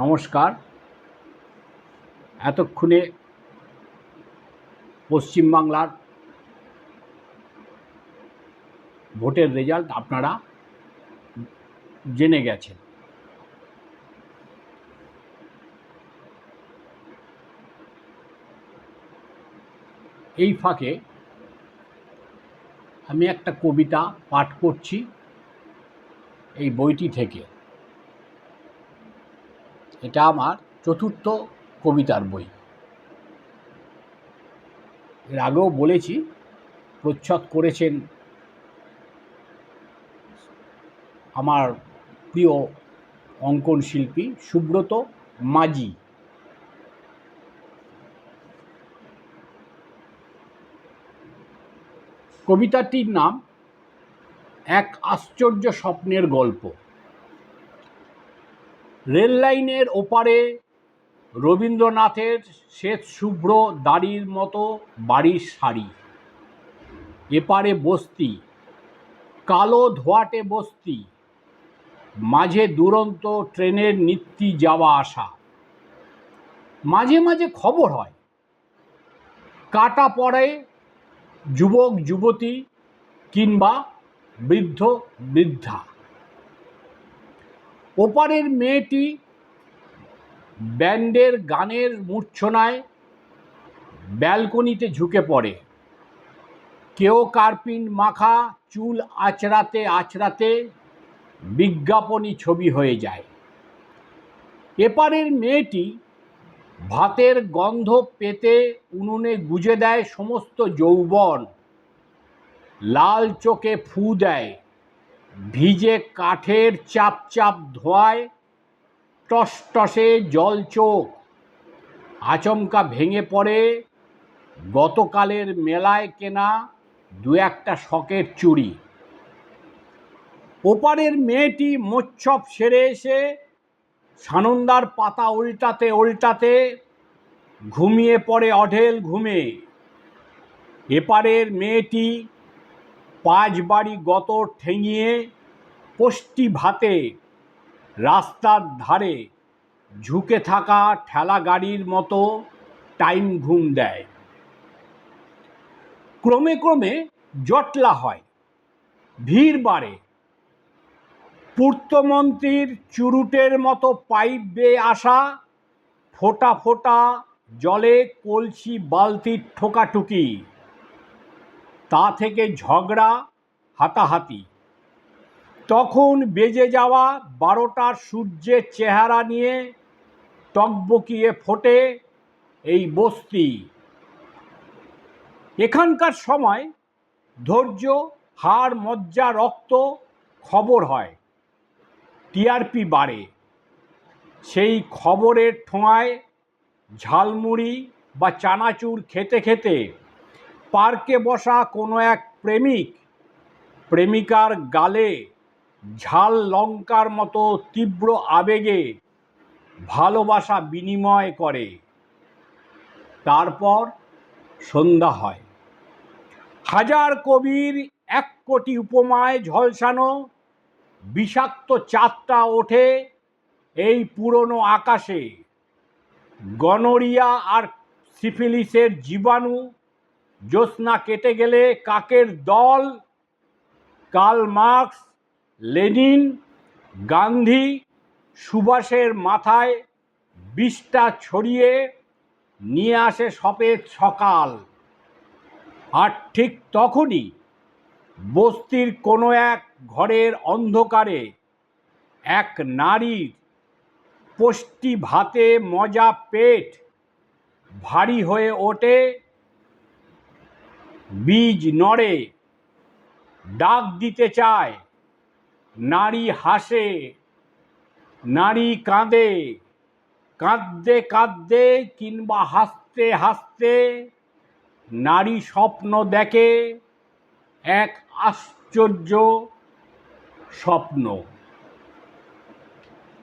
নমস্কার। এতক্ষণে পশ্চিমবাংলার ভোটের রেজাল্ট আপনারা জেনে গেছেন। এই ফাঁকে আমি একটা কবিতা পাঠ করছি এই বইটি থেকে। এটা আমার চতুর্থ কবিতার বই। এর আগেও বলেছি, প্রচ্ছদ করেছেন আমার প্রিয় অঙ্কন শিল্পী সুব্রত মাঝি। কবিতাটির নাম এক আশ্চর্য স্বপ্নের গল্প। রেললাইনের ওপারে রবীন্দ্রনাথের শ্বেত শুভ্র দাড়ির মতো বাড়ির সারি, এপারে বস্তি, কালো ধোয়াটে বস্তি, মাঝে দুরন্ত ট্রেনের নিত্যি যাওয়া আসা। মাঝে মাঝে খবর হয় কাটা পড়ে যুবক যুবতী কিংবা বৃদ্ধ বৃদ্ধা। ওপারের মেয়েটি ব্যান্ডের গানের মূর্ছনায় ব্যালকনিতে ঝুঁকে পড়ে। কেউ কার্পিন মাখা চুল আঁচড়াতে আঁচড়াতে বিজ্ঞাপনী ছবি হয়ে যায়। এপারের মেয়েটি ভাতের গন্ধ পেতে উনুনে গুজে দেয় সমস্ত যৌবন। লাল চোখে ফু দেয়, ভিজে কাঠের চাপ চাপ ধোঁয়ায় টসটসে জল চোখ। আচমকা ভেঙে পড়ে গতকালের মেলায় কেনা দু একটা শখের চুড়ি। ওপারের মেয়েটি মোচ্ছব সেরে এসে সানন্দার পাতা উল্টাতে উল্টাতে ঘুমিয়ে পড়ে অঢেল ঘুমে। এপারের মেয়েটি 5 বাড়ি গতর ঠেঙিয়ে পোষ্টি ভাতে রাস্তার ধারে ঝুঁকে থাকা ঠেলা গাড়ির মতো টাইম ঘুম দেয়। ক্রমে ক্রমে জটলা হয়, ভিড় বাড়ে। পূর্তমন্ত্রীর চুরুটের মতো পাইপ বেয়ে আসা ফোঁটা ফোঁটা জলে কলসি বালতির ঠোকাঠুকি, তা থেকে ঝগড়া হাতাহাতি। তখন বেজে যাওয়া 12টার সূর্যের চেহারা নিয়ে টকবকিয়ে ফোটে এই বস্তি। এখানকার সময় ধৈর্য, হাড় মজ্জা, রক্ত খবর হয়, টিআরপি বাড়ে। সেই খবরের ঠোঁয়ায় ঝালমুড়ি বা চানাচুর খেতে খেতে পার্কে বসা কোনো এক প্রেমিক প্রেমিকার গালে ঝাল লঙ্কার মতো তীব্র আবেগে ভালোবাসা বিনিময় করে। তারপর সন্ধ্যা হয়। হাজার কবির 1 কোটি উপমায় ঝলসানো বিষাক্ত চাঁদটা ওঠে এই পুরনো আকাশে। গনোরিয়া আর সিফিলিসের জীবাণু জ্যোৎস্না কেটে গেলে কাকের দল কার্ল মার্কস, লেনিন, গান্ধী, সুভাষের মাথায় বিষটা ছড়িয়ে নিয়ে আসে সফেদ সকাল। আর ঠিক তখনই বস্তির কোনো এক ঘরের অন্ধকারে এক নারীর পোষ্টি ভাতে মজা পেট ভারী হয়ে ওঠে, বীজ নড়ে, ডাক দিতে চায়। নারী হাসে, নারী কাঁদে, কাঁদতে কাঁদতে কিংবা হাসতে হাসতে নারী স্বপ্ন দেখে এক আশ্চর্য স্বপ্ন।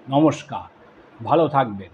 নমস্কার, ভালো থাকবেন।